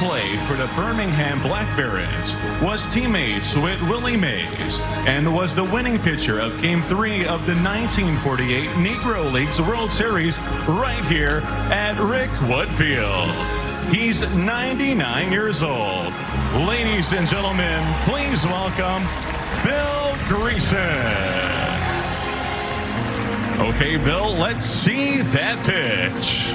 played for the Birmingham Barrons, was teammates with Willie Mays, and was the winning pitcher of Game 3 of the 1948 Negro Leagues World Series right here at Rick Wood Field. He's 99 years old. Ladies and gentlemen, please welcome Bill Greason. Okay, Bill, let's see that pitch.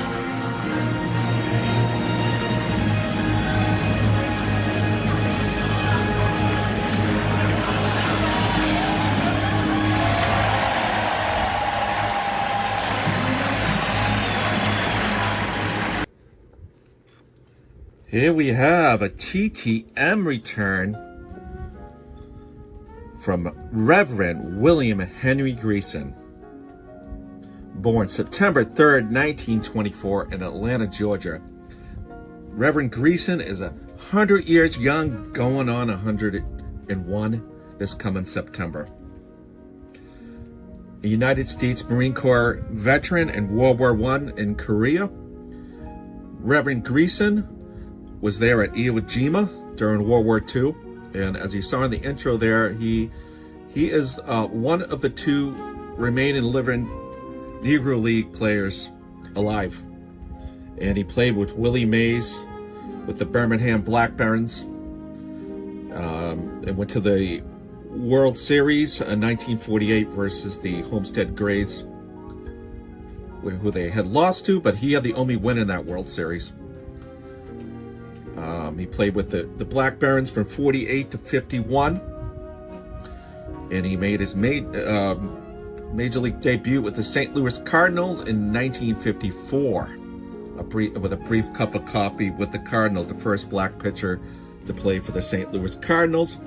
Here we have a TTM return from Reverend William Henry Greason. Born September 3rd, 1924 in Atlanta, Georgia. Reverend Greason is 100 years young, going on 101 this coming September. A United States Marine Corps veteran in World War I in Korea. Reverend Greason was there at Iwo Jima during World War II. And as you saw in the intro there, he is one of the two remaining living Negro League players alive. And he played with Willie Mays with the Birmingham Barrons. And went to the World Series in 1948 versus the Homestead Grays, who they had lost to, but he had the only win in that World Series. He played with the Barrons from 48 to 51. And he made his Major League debut with the St. Louis Cardinals in 1954, with a brief cup of coffee with the Cardinals, the first black pitcher to play for the St. Louis Cardinals.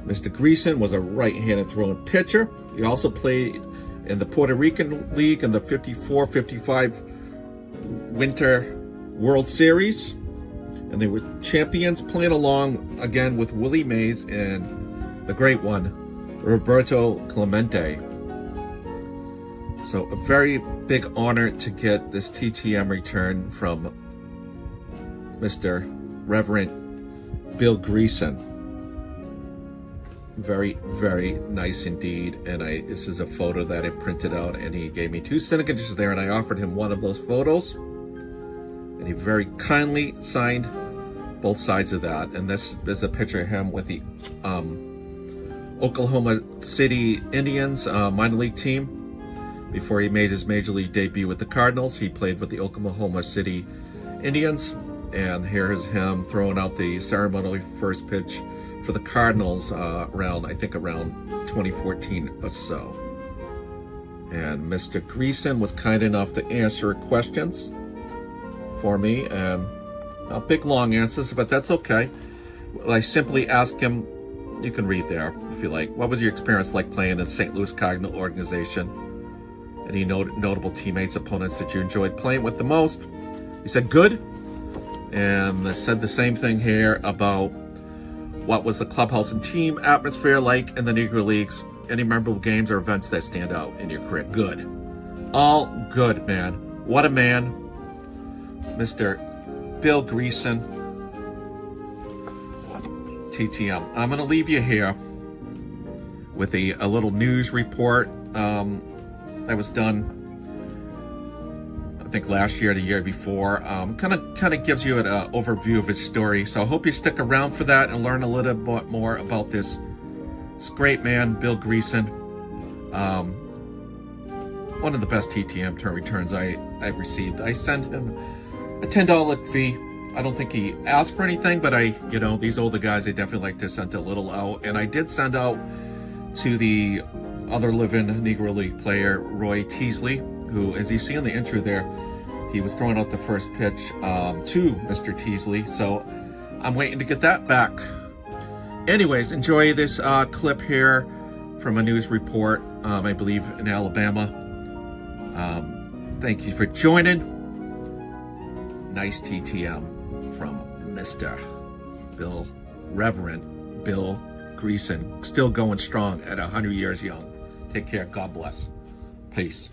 Mr. Greason was a right-handed throwing pitcher. He also played in the Puerto Rican League in the 54-55 Winter World Series, and they were champions, playing along again with Willie Mays and the great one, Roberto Clemente. So a very big honor to get this TTM return from Mr. Reverend Bill Greason. Very, very nice indeed. And this is a photo that I printed out, and he gave me two signatures there, and I offered him one of those photos. And he very kindly signed both sides of that. And this is a picture of him with the Oklahoma City Indians minor league team. Before he made his Major League debut with the Cardinals, he played with the Oklahoma City Indians. And here is him throwing out the ceremonial first pitch for the Cardinals around 2014 or so. And Mr. Greason was kind enough to answer questions for me. Not big, long answers, but that's okay. I simply asked him, you can read there if you like, what was your experience like playing in St. Louis Cardinal organization? Any notable teammates, opponents that you enjoyed playing with the most? He said, good. And I said the same thing here about what was the clubhouse and team atmosphere like in the Negro Leagues? Any memorable games or events that stand out in your career? Good. All good, man. What a man. Mr. Bill Greason. TTM. I'm going to leave you here with a little news report that was done, I think last year or the year before. Kind of gives you an overview of his story. So I hope you stick around for that and learn a little bit more about this great man, Bill Greason. One of the best TTM returns I've received. I sent him a $10 fee. I don't think he asked for anything, but these older guys, they definitely like to send a little out. And I did send out to the other living Negro League player, Roy Teasley, who, as you see in the intro there, he was throwing out the first pitch to Mr. Teasley. So I'm waiting to get that back. Anyways, enjoy this clip here from a news report, I believe in Alabama. Thank you for joining. Nice TTM from Mr. Reverend Bill Greason, still going strong at 100 years young. Take care. God bless. Peace.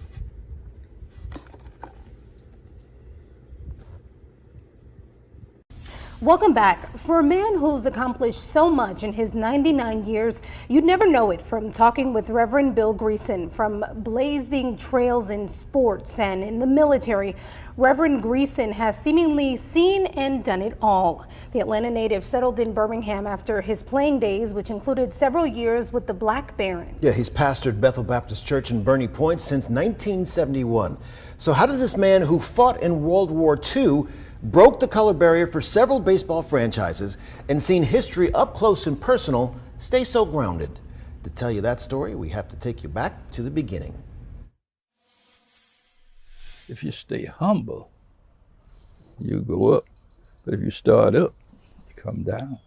Welcome back. For a man who's accomplished so much in his 99 years, you'd never know it from talking with Reverend Bill Greason. From blazing trails in sports and in the military, Reverend Greason has seemingly seen and done it all. The Atlanta native settled in Birmingham after his playing days, which included several years with the Black Barrons. Yeah, he's pastored Bethel Baptist Church in Bernie Point since 1971. So how does this man who fought in World War II, broke the color barrier for several baseball franchises, and seen history up close and personal, stay so grounded? To tell you that story, we have to take you back to the beginning. If you stay humble, you go up. But if you start up, you come down.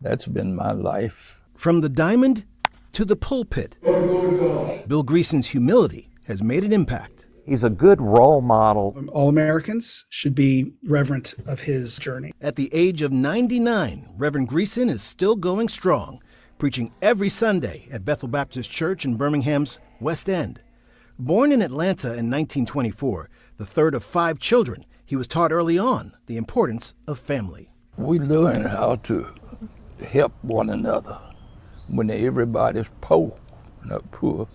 That's been my life. From the diamond to the pulpit, Bill Greason's humility has made an impact. He's a good role model. All Americans should be reverent of his journey. At the age of 99, Reverend Greason is still going strong, preaching every Sunday at Bethel Baptist Church in Birmingham's West End. Born in Atlanta in 1924, the third of 5 children, he was taught early on the importance of family. We learn how to help one another. When everybody's poor, not poor,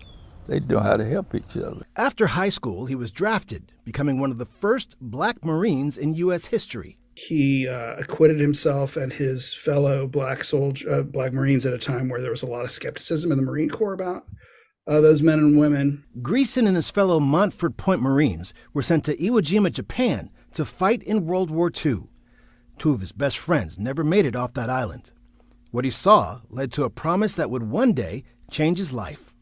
they know how to help each other. After high school, he was drafted, becoming one of the first Black Marines in U.S. history. He acquitted himself and his fellow Black Marines at a time where there was a lot of skepticism in the Marine Corps about those men and women. Greason and his fellow Montford Point Marines were sent to Jima, Japan, to fight in World War II. 2 of his best friends never made it off that island. What he saw led to a promise that would one day change his life.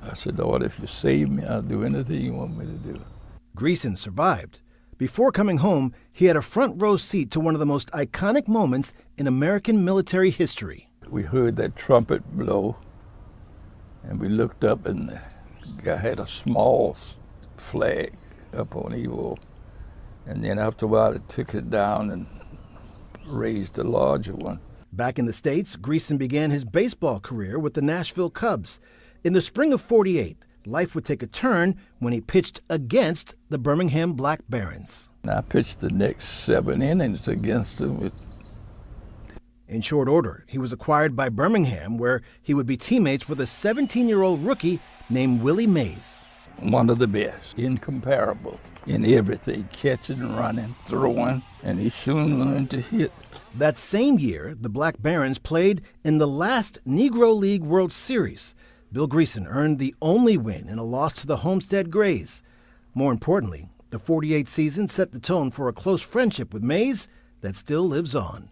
I said, Lord, if you save me, I'll do anything you want me to do. Greason survived. Before coming home, he had a front row seat to one of the most iconic moments in American military history. We heard that trumpet blow, and we looked up, and the guy had a small flag up on Evo. And then after a while, it took it down and raised a larger one. Back in the States, Greason began his baseball career with the Nashville Cubs. In the spring of '48, life would take a turn when he pitched against the Birmingham Black Barrons. I pitched the next 7 innings against them. In short order, he was acquired by Birmingham, where he would be teammates with a 17-year-old rookie named Willie Mays. One of the best, incomparable in everything, catching, running, throwing, and he soon learned to hit. That same year, the Black Barrons played in the last Negro League World Series. Bill Greason earned the only win in a loss to the Homestead Grays. More importantly, the '48 season set the tone for a close friendship with Mays that still lives on.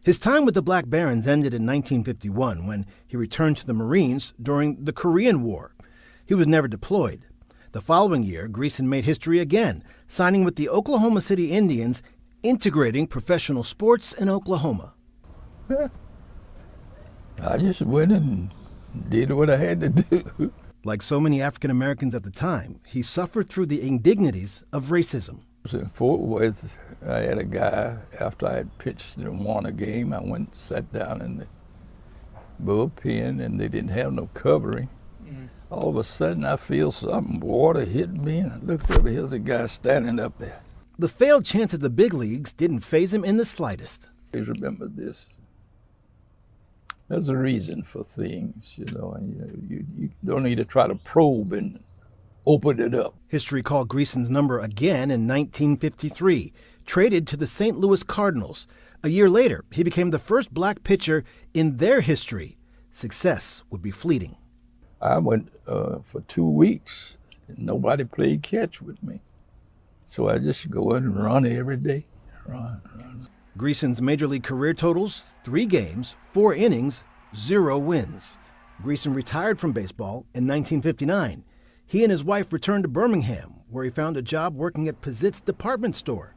His time with the Black Barrons ended in 1951 when he returned to the Marines during the Korean War. He was never deployed. The following year, Greason made history again, signing with the Oklahoma City Indians, integrating professional sports in Oklahoma. I just went and did what I had to do. Like so many African Americans at the time, he suffered through the indignities of racism. In Fort Worth, I had a guy, after I had pitched and won a game, I went and sat down in the bullpen, and they didn't have no covering. All of a sudden, I feel something, water hit me, and I looked over, here's a guy standing up there. The failed chance at the big leagues didn't faze him in the slightest. Please remember this. There's a reason for things, and you don't need to try to probe and open it up. History called Greason's number again in 1953, traded to the St. Louis Cardinals. A year later, he became the first Black pitcher in their history. Success would be fleeting. I went for 2 weeks, and nobody played catch with me. So I just go in and run every day, run. Greason's major league career totals: 3 games, 4 innings, 0 wins. Greason retired from baseball in 1959. He and his wife returned to Birmingham, where he found a job working at Pizit's department store.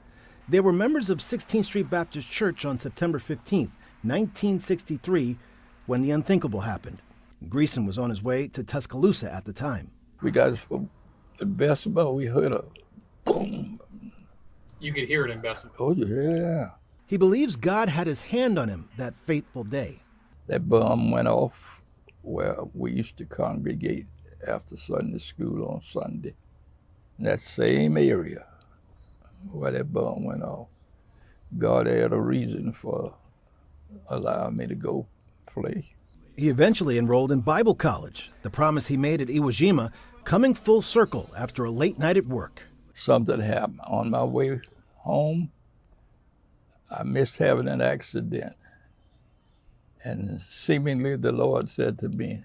They were members of 16th Street Baptist Church on September 15, 1963, when the unthinkable happened. Greason was on his way to Tuscaloosa at the time. We got at Bessemer, we heard a boom. You could hear it in Bessemer. Oh, yeah. He believes God had his hand on him that fateful day. That bomb went off where we used to congregate after Sunday school on Sunday. In that same area where that bomb went off. God had a reason for allowing me to go play. He eventually enrolled in Bible college, the promise he made at Jima coming full circle after a late night at work. Something happened on my way home. I missed having an accident. And seemingly the Lord said to me,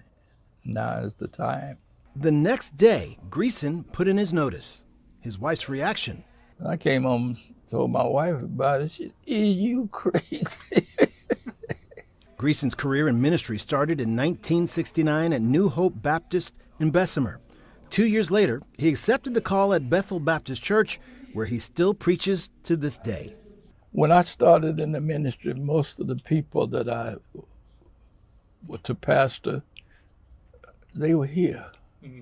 now is the time. The next day, Greason put in his notice. His wife's reaction. I came home and told my wife about it. She said, "Is you crazy?" Greason's career in ministry started in 1969 at New Hope Baptist in Bessemer. 2 years later, he accepted the call at Bethel Baptist Church, where he still preaches to this day. When I started in the ministry, most of the people that I were to pastor, they were here. Mm-hmm.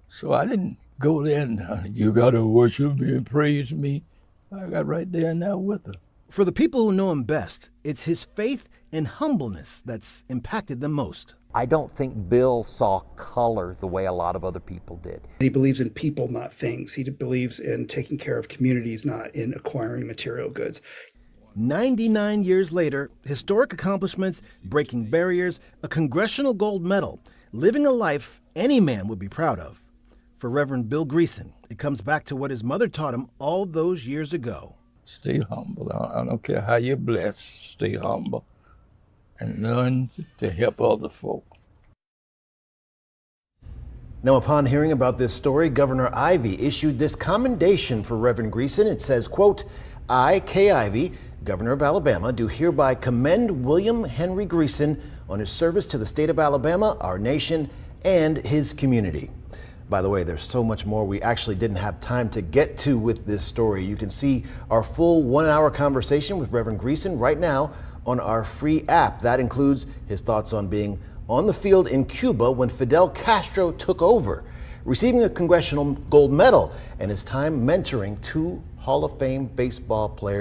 So I didn't go there and, you got to worship me and praise me. I got right there and there with them. For the people who know him best, it's his faith and humbleness that's impacted them most. I don't think Bill saw color the way a lot of other people did. He believes in people, not things. He believes in taking care of communities, not in acquiring material goods. 99 years later, historic accomplishments, breaking barriers, a congressional gold medal, living a life any man would be proud of. For Reverend Bill Greason, it comes back to what his mother taught him all those years ago. Stay humble. I don't care how you're blessed, stay humble and learn to help other folk. Now, upon hearing about this story, Governor Ivey issued this commendation for Reverend Greason. It says, quote, I, Kay Ivey, Governor of Alabama, do hereby commend William Henry Greason on his service to the state of Alabama, our nation, and his community. By the way, there's so much more we actually didn't have time to get to with this story. You can see our full 1 hour conversation with Reverend Greason right now on our free app. That includes his thoughts on being on the field in Cuba when Fidel Castro took over, receiving a congressional gold medal, and his time mentoring 2 Hall of Fame baseball players.